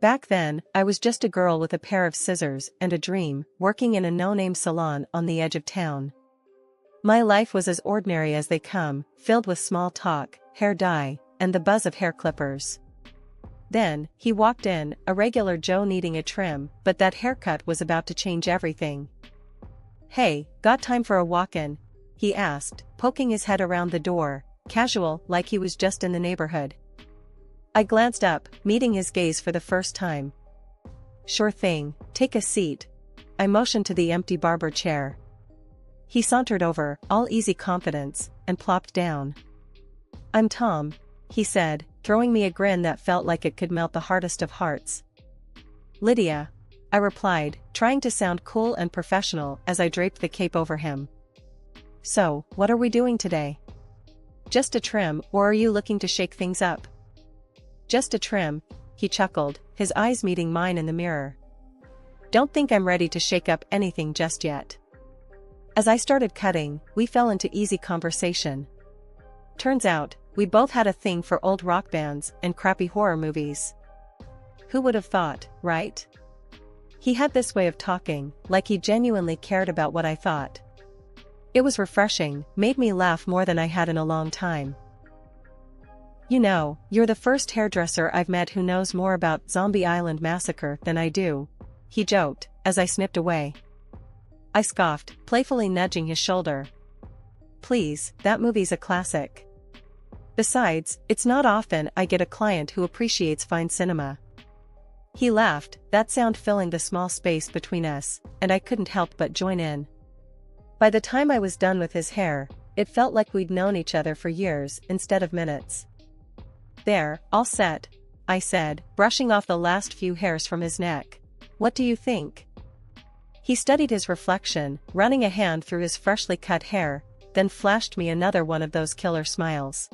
Back then, I was just a girl with a pair of scissors and a dream, working in a no-name salon on the edge of town. My life was as ordinary as they come, filled with small talk, hair dye, and the buzz of hair clippers. Then, he walked in, a regular Joe needing a trim, but that haircut was about to change everything. "Hey, got time for a walk-in?" he asked, poking his head around the door, casual, like he was just in the neighborhood. I glanced up, meeting his gaze for the first time. "Sure thing, take a seat." I motioned to the empty barber chair. He sauntered over, all easy confidence, and plopped down. "I'm Tom," he said, throwing me a grin that felt like it could melt the hardest of hearts. "Lydia," I replied, trying to sound cool and professional as I draped the cape over him. "So, what are we doing today? Just a trim, or are you looking to shake things up?" "Just a trim," he chuckled, his eyes meeting mine in the mirror. "Don't think I'm ready to shake up anything just yet." As I started cutting, we fell into easy conversation. Turns out, we both had a thing for old rock bands and crappy horror movies. Who would have thought, right? He had this way of talking, like he genuinely cared about what I thought. It was refreshing, made me laugh more than I had in a long time. "You know, you're the first hairdresser I've met who knows more about Zombie Island Massacre than I do," he joked, as I snipped away. I scoffed, playfully nudging his shoulder. "Please, that movie's a classic. Besides, it's not often I get a client who appreciates fine cinema." He laughed, that sound filling the small space between us, and I couldn't help but join in. By the time I was done with his hair, it felt like we'd known each other for years instead of minutes. "There, all set," I said, brushing off the last few hairs from his neck. "What do you think?" He studied his reflection, running a hand through his freshly cut hair, then flashed me another one of those killer smiles.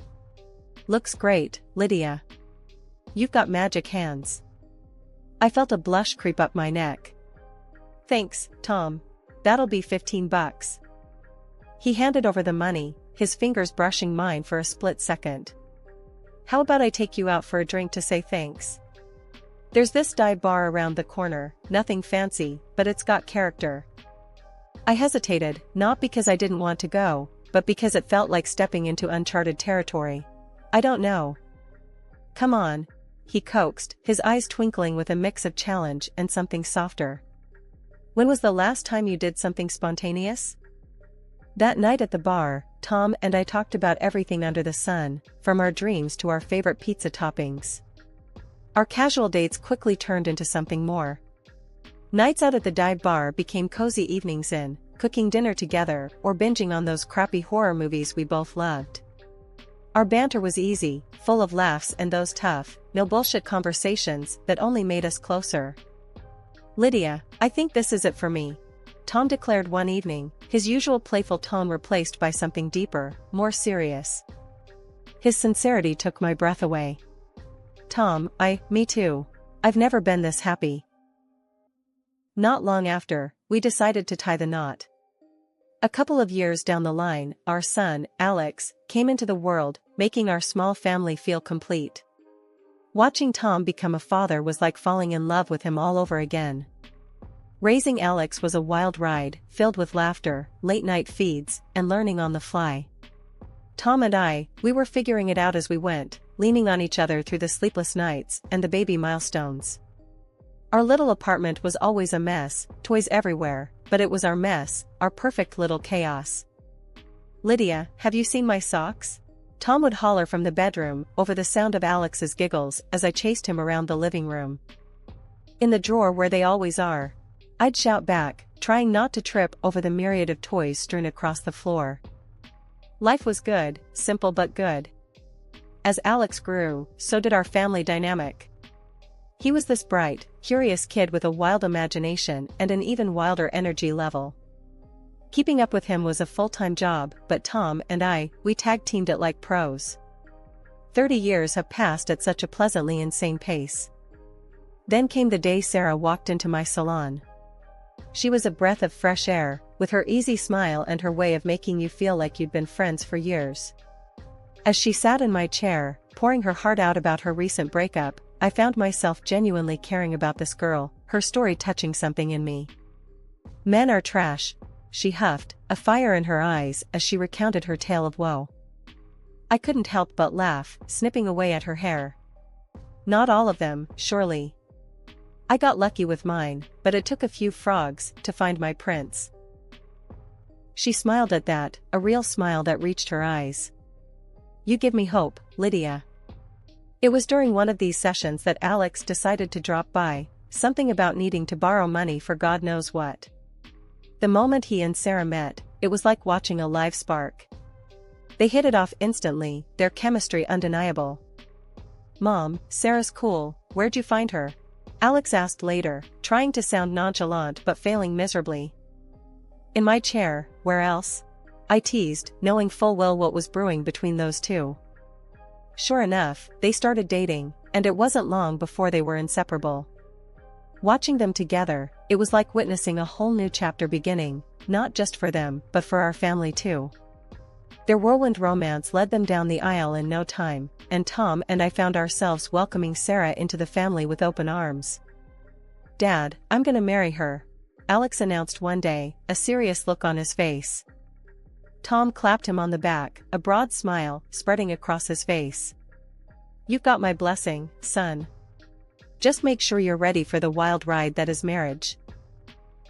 "Looks great, Lydia. You've got magic hands." I felt a blush creep up my neck. "Thanks, Tom. That'll be $15. He handed over the money, his fingers brushing mine for a split second. "How about I take you out for a drink to say thanks? There's this dive bar around the corner, nothing fancy, but it's got character." I hesitated, not because I didn't want to go, but because it felt like stepping into uncharted territory. "I don't know." "Come on," he coaxed, his eyes twinkling with a mix of challenge and something softer. "When was the last time you did something spontaneous?" That night at the bar, Tom and I talked about everything under the sun, from our dreams to our favorite pizza toppings. Our casual dates quickly turned into something more. Nights out at the dive bar became cozy evenings in, cooking dinner together or binging on those crappy horror movies we both loved. Our banter was easy, full of laughs and those tough, no bullshit conversations that only made us closer. "Lydia, I think this is it for me," Tom declared one evening, his usual playful tone replaced by something deeper, more serious. His sincerity took my breath away. "Tom, me too. I've never been this happy." Not long after, we decided to tie the knot. A couple of years down the line, our son, Alex, came into the world, making our small family feel complete. Watching Tom become a father was like falling in love with him all over again. Raising Alex was a wild ride, filled with laughter, late-night feeds, and learning on the fly. Tom and we were figuring it out as we went, leaning on each other through the sleepless nights and the baby milestones. Our little apartment was always a mess, toys everywhere, but it was our mess, our perfect little chaos. "Lydia, have you seen my socks?" Tom would holler from the bedroom, over the sound of Alex's giggles as I chased him around the living room. "In the drawer where they always are," I'd shout back, trying not to trip over the myriad of toys strewn across the floor. Life was good, simple but good. As Alex grew, so did our family dynamic. He was this bright, curious kid with a wild imagination and an even wilder energy level. Keeping up with him was a full-time job, but Tom and we tag-teamed it like pros. 30 years have passed at such a pleasantly insane pace. Then came the day Sarah walked into my salon. She was a breath of fresh air, with her easy smile and her way of making you feel like you'd been friends for years. As she sat in my chair, pouring her heart out about her recent breakup, I found myself genuinely caring about this girl, her story touching something in me. Men are trash, she huffed, a fire in her eyes as she recounted her tale of woe. I couldn't help but laugh, snipping away at her hair. Not all of them, surely. I got lucky with mine, but it took a few frogs to find my prince. She smiled at that, a real smile that reached her eyes. You give me hope, Lydia. It was during one of these sessions that Alex decided to drop by, something about needing to borrow money for God knows what. The moment he and Sarah met, it was like watching a live spark. They hit it off instantly, their chemistry undeniable. Mom, Sarah's cool, where'd you find her? Alex asked later, trying to sound nonchalant but failing miserably. In my chair, where else? I teased, knowing full well what was brewing between those two. Sure enough, they started dating, and it wasn't long before they were inseparable. Watching them together, it was like witnessing a whole new chapter beginning, not just for them, but for our family too. Their whirlwind romance led them down the aisle in no time, and Tom and I found ourselves welcoming Sarah into the family with open arms. Dad, I'm gonna marry her, Alex announced one day, a serious look on his face. Tom clapped him on the back, a broad smile spreading across his face. You've got my blessing, son. Just make sure you're ready for the wild ride that is marriage.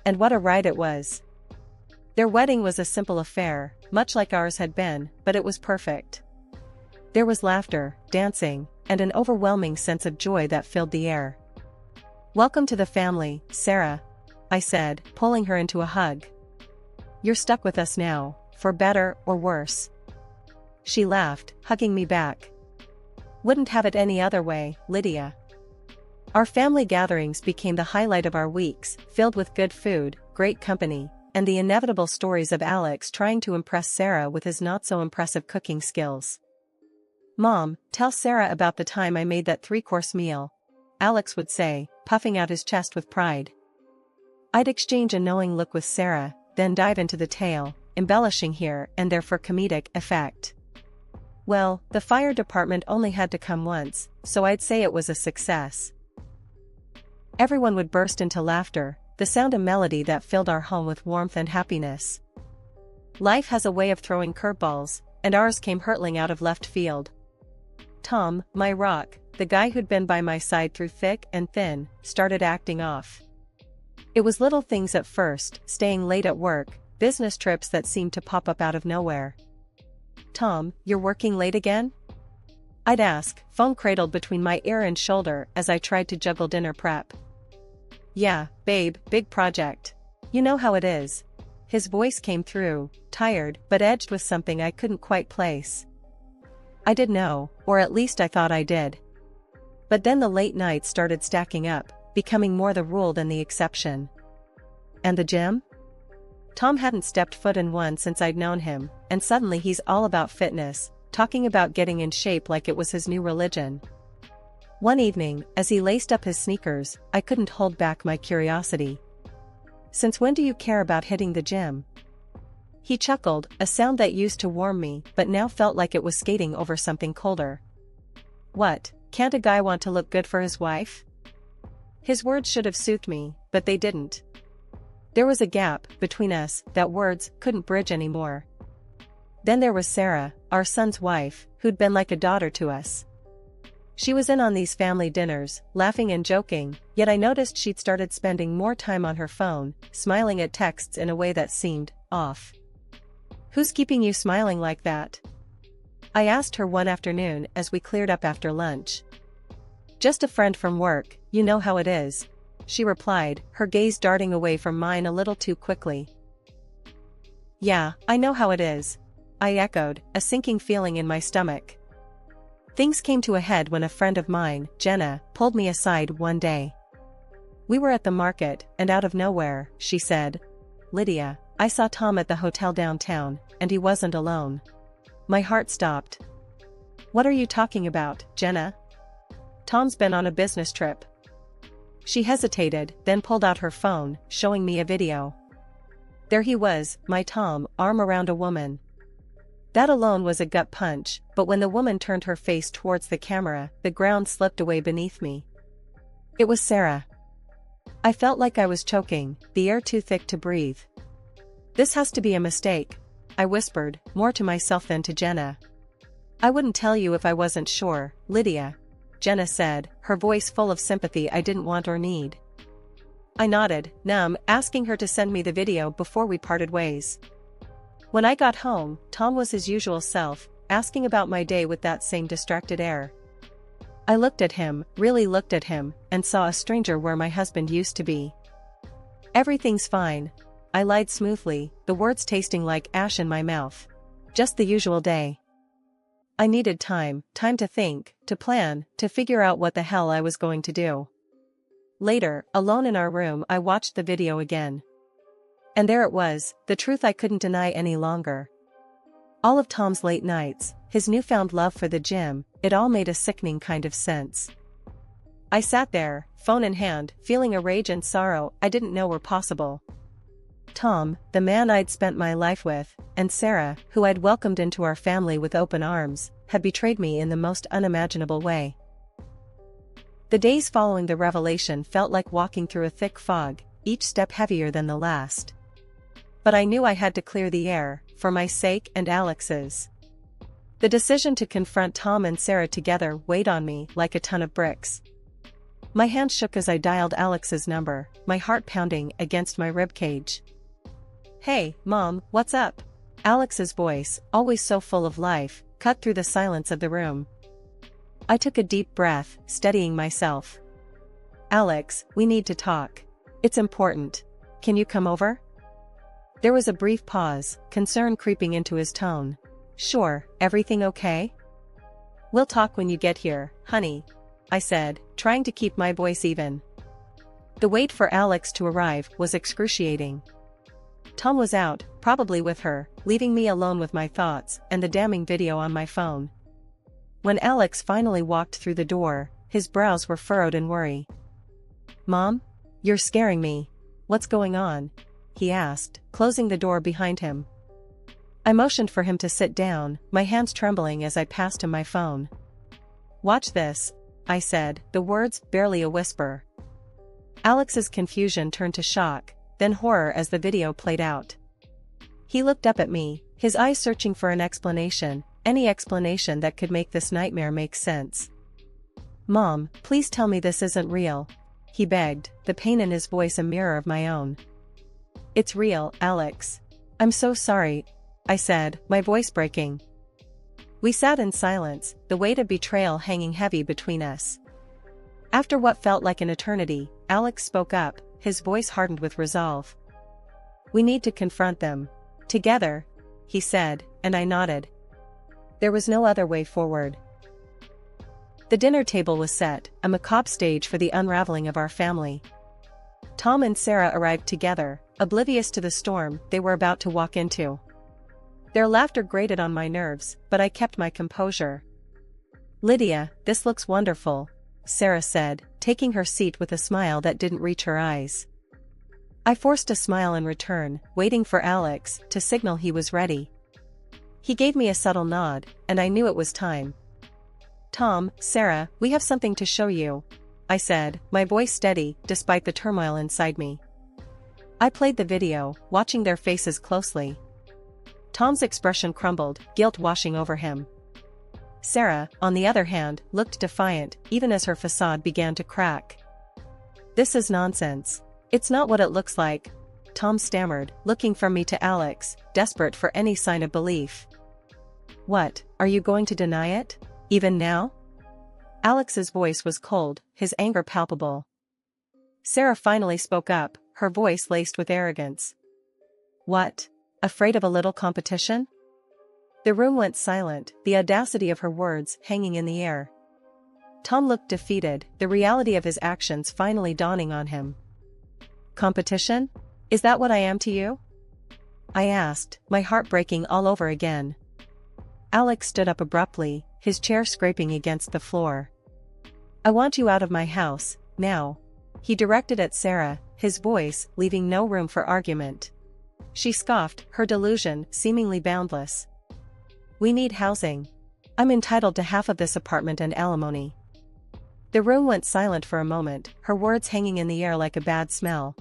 And what a ride it was. Their wedding was a simple affair, much like ours had been, but it was perfect. There was laughter, dancing, and an overwhelming sense of joy that filled the air. Welcome to the family, Sarah, I said, pulling her into a hug. You're stuck with us now, for better or worse. She laughed, hugging me back. Wouldn't have it any other way, Lydia. Our family gatherings became the highlight of our weeks, filled with good food, great company, and the inevitable stories of Alex trying to impress Sarah with his not-so-impressive cooking skills. Mom, tell Sarah about the time I made that 3-course meal, Alex would say, puffing out his chest with pride. I'd exchange a knowing look with Sarah, then dive into the tale, embellishing here and there for comedic effect. Well, the fire department only had to come once, so I'd say it was a success. Everyone would burst into laughter, the sound and melody that filled our home with warmth and happiness. Life has a way of throwing curveballs, and ours came hurtling out of left field. Tom, my rock, the guy who'd been by my side through thick and thin, started acting off. It was little things at first, staying late at work, business trips that seemed to pop up out of nowhere. Tom, you're working late again? I'd ask, phone cradled between my ear and shoulder as I tried to juggle dinner prep. Yeah, babe, big project. You know how it is. His voice came through, tired but edged with something I couldn't quite place. I did know, or at least I thought I did. But then the late nights started stacking up, becoming more the rule than the exception. And the gym? Tom hadn't stepped foot in one since I'd known him, and suddenly he's all about fitness, talking about getting in shape like it was his new religion. One evening, as he laced up his sneakers, I couldn't hold back my curiosity. Since when do you care about hitting the gym? He chuckled, a sound that used to warm me but now felt like it was skating over something colder. What, can't a guy want to look good for his wife? His words should have soothed me, but they didn't. There was a gap between us that words couldn't bridge anymore. Then there was Sarah, our son's wife, who'd been like a daughter to us. She was in on these family dinners, laughing and joking, yet I noticed she'd started spending more time on her phone, smiling at texts in a way that seemed off. Who's keeping you smiling like that? I asked her one afternoon as we cleared up after lunch. Just a friend from work, you know how it is, she replied, her gaze darting away from mine a little too quickly. Yeah, I know how it is, I echoed, a sinking feeling in my stomach. Things came to a head when a friend of mine, Jenna, pulled me aside one day. We were at the market, and out of nowhere, she said, Lydia, I saw Tom at the hotel downtown, and he wasn't alone. My heart stopped. What are you talking about, Jenna? Tom's been on a business trip. She hesitated, then pulled out her phone, showing me a video. There he was, my Tom, arm around a woman. That alone was a gut punch, but when the woman turned her face towards the camera, the ground slipped away beneath me. It was Sarah. I felt like I was choking, the air too thick to breathe. "This has to be a mistake," I whispered, more to myself than to Jenna. "I wouldn't tell you if I wasn't sure, Lydia," Jenna said, her voice full of sympathy I didn't want or need. I nodded, numb, asking her to send me the video before we parted ways. When I got home, Tom was his usual self, asking about my day with that same distracted air. I looked at him, really looked at him, and saw a stranger where my husband used to be. "Everything's fine," I lied smoothly, the words tasting like ash in my mouth. "Just the usual day." I needed time to think, to plan, to figure out what the hell I was going to do. Later, alone in our room, I watched the video again. And there it was, the truth I couldn't deny any longer. All of Tom's late nights, his newfound love for the gym, it all made a sickening kind of sense. I sat there, phone in hand, feeling a rage and sorrow I didn't know were possible. Tom, the man I'd spent my life with, and Sarah, who I'd welcomed into our family with open arms, had betrayed me in the most unimaginable way. The days following the revelation felt like walking through a thick fog, each step heavier than the last. But I knew I had to clear the air, for my sake and Alex's. The decision to confront Tom and Sarah together weighed on me like a ton of bricks. My hand shook as I dialed Alex's number, my heart pounding against my ribcage. "Hey, Mom, what's up?" Alex's voice, always so full of life, cut through the silence of the room. I took a deep breath, steadying myself. "Alex, we need to talk. It's important. Can you come over?" There was a brief pause, concern creeping into his tone. "Sure, everything okay?" "We'll talk when you get here, honey," I said, trying to keep my voice even. The wait for Alex to arrive was excruciating. Tom was out, probably with her, leaving me alone with my thoughts and the damning video on my phone. When Alex finally walked through the door, his brows were furrowed in worry. "Mom? You're scaring me. What's going on?" he asked, closing the door behind him. I motioned for him to sit down, my hands trembling as I passed him my phone. "Watch this," I said, the words barely a whisper. Alex's confusion turned to shock, then horror as the video played out. He looked up at me, his eyes searching for an explanation, any explanation that could make this nightmare make sense. "Mom, please tell me this isn't real," he begged, the pain in his voice a mirror of my own. "It's real, Alex. I'm so sorry," I said, my voice breaking. We sat in silence, the weight of betrayal hanging heavy between us. After what felt like an eternity, Alex spoke up, his voice hardened with resolve. "We need to confront them. Together," he said, and I nodded. There was no other way forward. The dinner table was set, a macabre stage for the unraveling of our family. Tom and Sarah arrived together, oblivious to the storm they were about to walk into. Their laughter grated on my nerves, but I kept my composure. "Lydia, this looks wonderful," Sarah said, taking her seat with a smile that didn't reach her eyes. I forced a smile in return, waiting for Alex to signal he was ready. He gave me a subtle nod, and I knew it was time. "Tom, Sarah, we have something to show you," I said, my voice steady, despite the turmoil inside me. I played the video, watching their faces closely. Tom's expression crumbled, guilt washing over him. Sarah, on the other hand, looked defiant, even as her facade began to crack. "This is nonsense. It's not what it looks like," Tom stammered, looking from me to Alex, desperate for any sign of belief. "What, are you going to deny it? Even now?" Alex's voice was cold, his anger palpable. Sarah finally spoke up, her voice laced with arrogance. "What? Afraid of a little competition?" The room went silent, the audacity of her words hanging in the air. Tom looked defeated, the reality of his actions finally dawning on him. "Competition? Is that what I am to you?" I asked, my heart breaking all over again. Alex stood up abruptly, his chair scraping against the floor. "I want you out of my house, now," he directed at Sarah, his voice leaving no room for argument. She scoffed, her delusion seemingly boundless. We need housing. I'm entitled to half of this apartment and alimony. The room went silent for a moment, her words hanging in the air like a bad smell.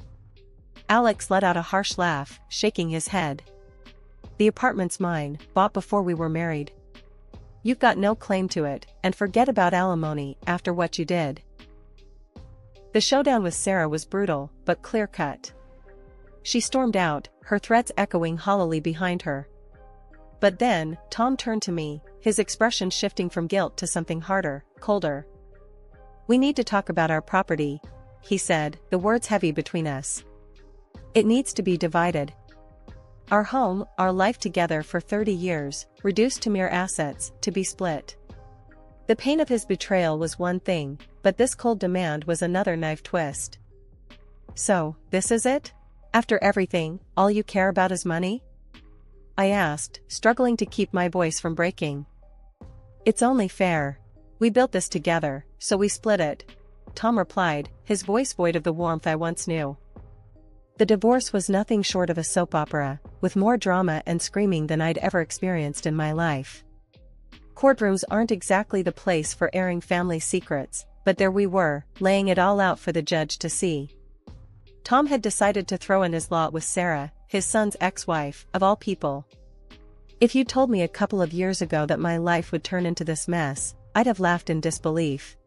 Alex let out a harsh laugh, shaking his head. The apartment's mine, bought before we were married. You've got no claim to it, and forget about alimony after what you did. The showdown with Sarah was brutal, but clear-cut. She stormed out, her threats echoing hollowly behind her. But then, Tom turned to me, his expression shifting from guilt to something harder, colder. We need to talk about our property, he said, the words heavy between us. It needs to be divided. Our home, our life together for 30 years, reduced to mere assets, to be split. The pain of his betrayal was one thing, but this cold demand was another knife twist. So, this is it? After everything, all you care about is money? I asked, struggling to keep my voice from breaking. It's only fair. We built this together, so we split it, Tom replied, his voice void of the warmth I once knew. The divorce was nothing short of a soap opera, with more drama and screaming than I'd ever experienced in my life. Courtrooms aren't exactly the place for airing family secrets, but there we were, laying it all out for the judge to see. Tom had decided to throw in his lot with Sarah, his son's ex-wife, of all people. If you'd told me a couple of years ago that my life would turn into this mess, I'd have laughed in disbelief.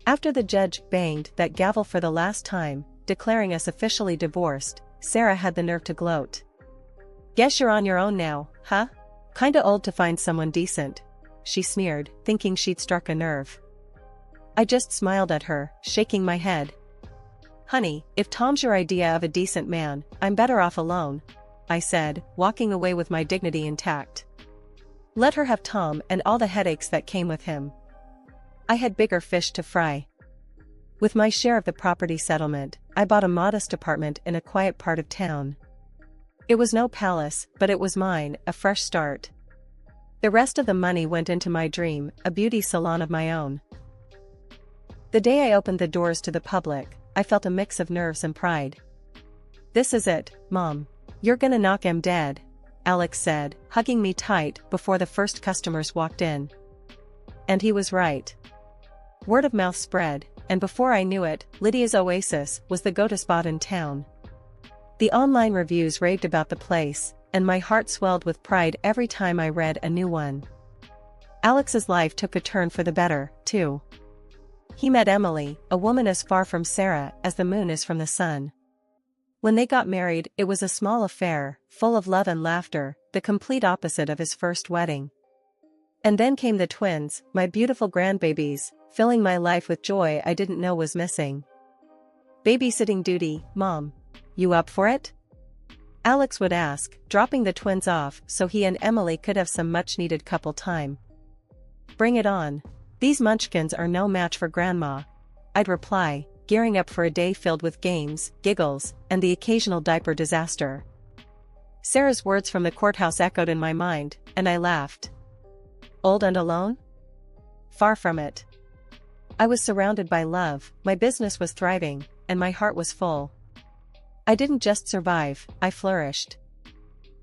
After the judge banged that gavel for the last time, declaring us officially divorced, Sarah had the nerve to gloat. Guess you're on your own now, huh? Kinda old to find someone decent, she sneered, thinking she'd struck a nerve. I just smiled at her, shaking my head. Honey, if Tom's your idea of a decent man, I'm better off alone, I said, walking away with my dignity intact. Let her have Tom and all the headaches that came with him. I had bigger fish to fry. With my share of the property settlement, I bought a modest apartment in a quiet part of town. It was no palace, but it was mine, a fresh start. The rest of the money went into my dream, a beauty salon of my own. The day I opened the doors to the public, I felt a mix of nerves and pride. This is it, Mom. You're gonna knock 'em dead, Alex said, hugging me tight before the first customers walked in. And he was right. Word of mouth spread, and before I knew it, Lydia's Oasis was the go-to spot in town. The online reviews raved about the place, and my heart swelled with pride every time I read a new one. Alex's life took a turn for the better, too. He met Emily, a woman as far from Sarah as the moon is from the sun. When they got married, it was a small affair, full of love and laughter, the complete opposite of his first wedding. And then came the twins, my beautiful grandbabies, filling my life with joy I didn't know was missing. Babysitting duty, Mom. You up for it? Alex would ask, dropping the twins off so he and Emily could have some much-needed couple time. Bring it on. These munchkins are no match for Grandma, I'd reply, gearing up for a day filled with games, giggles, and the occasional diaper disaster. Sarah's words from the courthouse echoed in my mind, and I laughed. Old and alone? Far from it. I was surrounded by love, my business was thriving, and my heart was full. I didn't just survive, I flourished.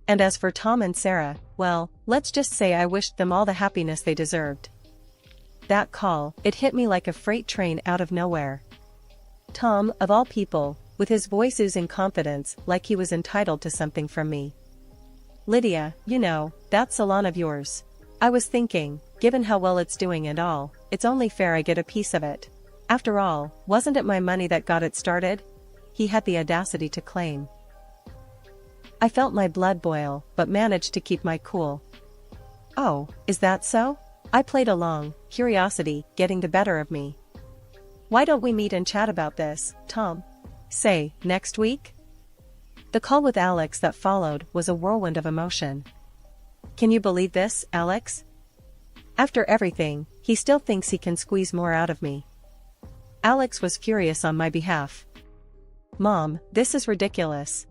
And as for Tom and Sarah, well, let's just say I wished them all the happiness they deserved. That call, it hit me like a freight train out of nowhere. Tom, of all people, with his voice oozing confidence like he was entitled to something from me. Lydia, you know, that salon of yours. I was thinking, given how well it's doing and all, it's only fair I get a piece of it. After all, wasn't it my money that got it started? He had the audacity to claim. I felt my blood boil, but managed to keep my cool. Oh, is that so? I played along, curiosity getting the better of me. Why don't we meet and chat about this, Tom? Say, next week? The call with Alex that followed was a whirlwind of emotion. Can you believe this, Alex? After everything, he still thinks he can squeeze more out of me. Alex was furious on my behalf. Mom, this is ridiculous.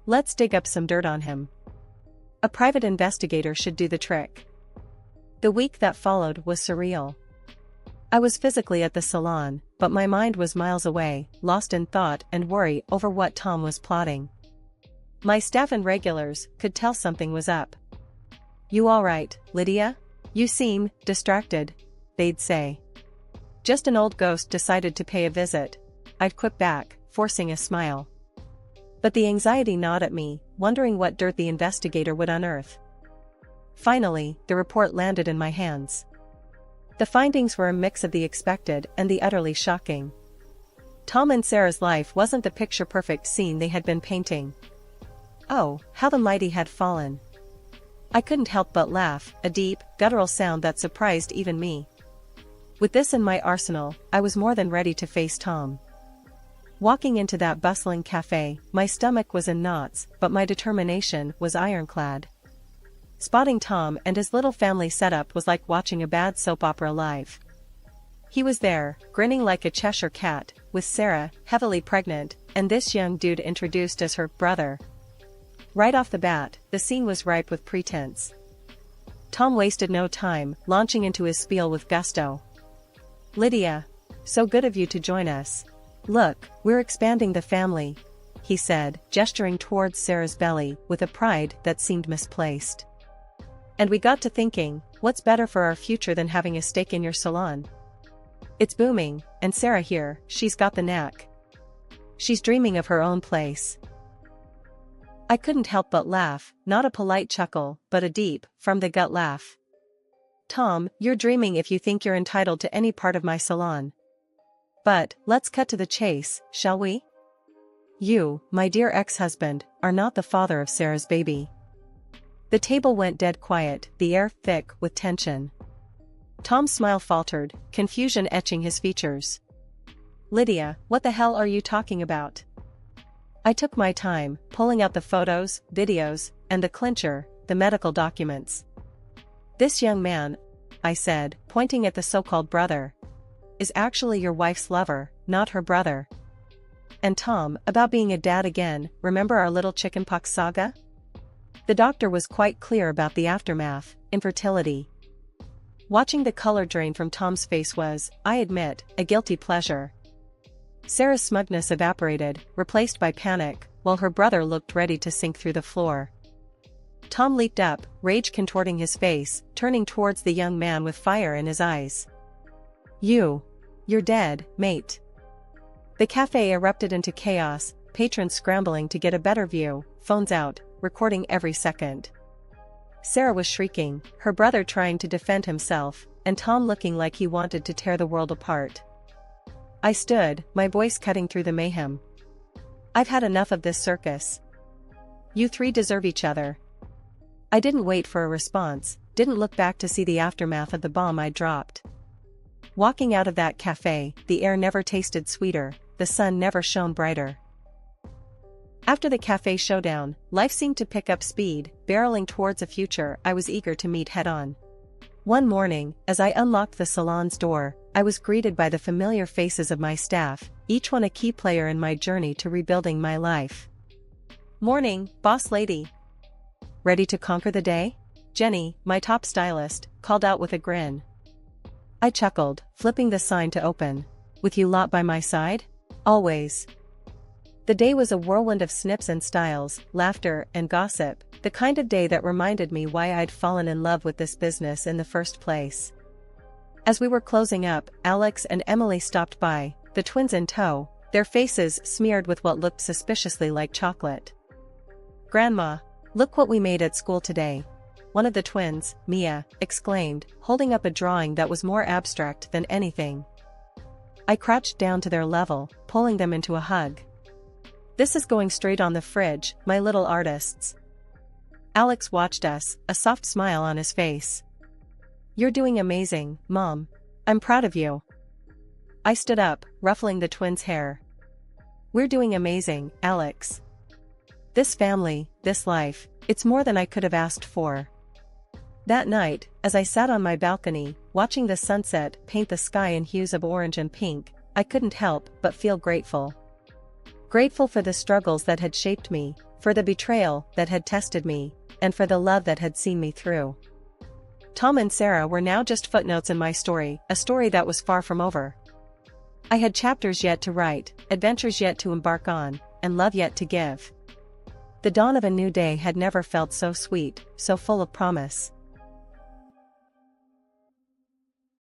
Let's dig up some dirt on him. A private investigator should do the trick. The week that followed was surreal. I was physically at the salon, but my mind was miles away, lost in thought and worry over what Tom was plotting. My staff and regulars could tell something was up. "You alright, Lydia? You seem distracted," they'd say. "Just an old ghost decided to pay a visit," I'd quip back, forcing a smile. But the anxiety gnawed at me, wondering what dirt the investigator would unearth. Finally, the report landed in my hands. The findings were a mix of the expected and the utterly shocking. Tom and Sarah's life wasn't the picture-perfect scene they had been painting. Oh, how the mighty had fallen. I couldn't help but laugh, a deep, guttural sound that surprised even me. With this in my arsenal, I was more than ready to face Tom. Walking into that bustling cafe, my stomach was in knots, but my determination was ironclad. Spotting Tom and his little family setup was like watching a bad soap opera live. He was there, grinning like a Cheshire cat, with Sarah, heavily pregnant, and this young dude introduced as her brother. Right off the bat, the scene was ripe with pretense. Tom wasted no time, launching into his spiel with gusto. "Lydia, so good of you to join us. Look, we're expanding the family," he said, gesturing towards Sarah's belly with a pride that seemed misplaced. "And we got to thinking, what's better for our future than having a stake in your salon? It's booming, and Sarah here, she's got the knack. She's dreaming of her own place." I couldn't help but laugh, not a polite chuckle, but a deep, from-the-gut laugh. "Tom, you're dreaming if you think you're entitled to any part of my salon. But, let's cut to the chase, shall we? You, my dear ex-husband, are not the father of Sarah's baby." The table went dead quiet, the air thick with tension. Tom's smile faltered, confusion etching his features. "Lydia, what the hell are you talking about?" I took my time, pulling out the photos, videos, and the clincher, the medical documents. "This young man," I said, pointing at the so-called brother, "is actually your wife's lover, not her brother. And Tom, about being a dad again, remember our little chickenpox saga? The doctor was quite clear about the aftermath, infertility." Watching the color drain from Tom's face was, I admit, a guilty pleasure. Sarah's smugness evaporated, replaced by panic, while her brother looked ready to sink through the floor. Tom leaped up, rage contorting his face, turning towards the young man with fire in his eyes. You're dead, mate." The cafe erupted into chaos, patrons scrambling to get a better view, phones out, recording every second. Sarah was shrieking, her brother trying to defend himself, and Tom looking like he wanted to tear the world apart. I stood, my voice cutting through the mayhem. "I've had enough of this circus. You three deserve each other." I didn't wait for a response, didn't look back to see the aftermath of the bomb I dropped. Walking out of that cafe, the air never tasted sweeter, the sun never shone brighter. After the cafe showdown, life seemed to pick up speed, barreling towards a future I was eager to meet head-on. One morning, as I unlocked the salon's door, I was greeted by the familiar faces of my staff, each one a key player in my journey to rebuilding my life. "Morning, boss lady. Ready to conquer the day?" Jenny, my top stylist, called out with a grin. I chuckled, flipping the sign to open. "With you lot by my side? Always." The day was a whirlwind of snips and styles, laughter, and gossip, the kind of day that reminded me why I'd fallen in love with this business in the first place. As we were closing up, Alex and Emily stopped by, the twins in tow, their faces smeared with what looked suspiciously like chocolate. "Grandma, look what we made at school today," one of the twins, Mia, exclaimed, holding up a drawing that was more abstract than anything. I crouched down to their level, pulling them into a hug. "This is going straight on the fridge, my little artists." Alex watched us, a soft smile on his face. "You're doing amazing, Mom. I'm proud of you." I stood up, ruffling the twins' hair. "We're doing amazing, Alex. This family, this life, it's more than I could have asked for." That night, as I sat on my balcony, watching the sunset paint the sky in hues of orange and pink, I couldn't help but feel grateful. Grateful for the struggles that had shaped me, for the betrayal that had tested me, and for the love that had seen me through. Tom and Sarah were now just footnotes in my story, a story that was far from over. I had chapters yet to write, adventures yet to embark on, and love yet to give. The dawn of a new day had never felt so sweet, so full of promise.